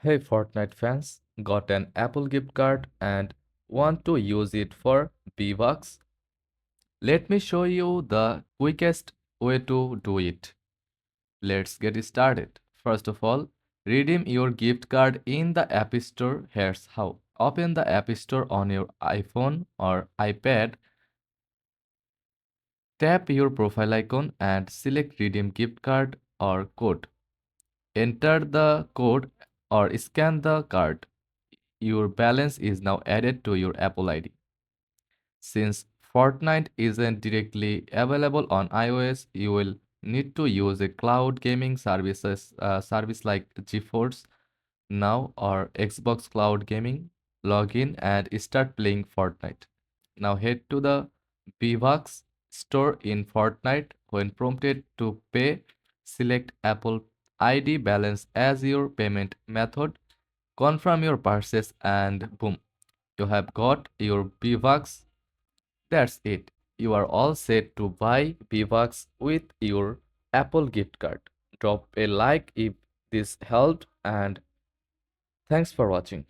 Hey Fortnite fans, got an Apple gift card and want to use it for Vbucks? Let me show you the quickest way to do it. Let's get started. First of all, redeem your gift card in the App Store. Here's how. Open the App Store on your iPhone or iPad, tap your profile icon and select redeem gift card or code. Enter the code or scan the card. Your balance is now added to your Apple ID. Since Fortnite isn't directly available on iOS, you will need to use a cloud gaming service like GeForce Now or Xbox Cloud Gaming. Log in and start playing Fortnite. Now head to the Vbucks store in Fortnite. When prompted to pay, select Apple ID balance as your payment method. Confirm your purchase and boom, you have got your Vbucks. That's it. You are all set to buy Vbucks with your Apple gift card. Drop a like if this helped and thanks for watching.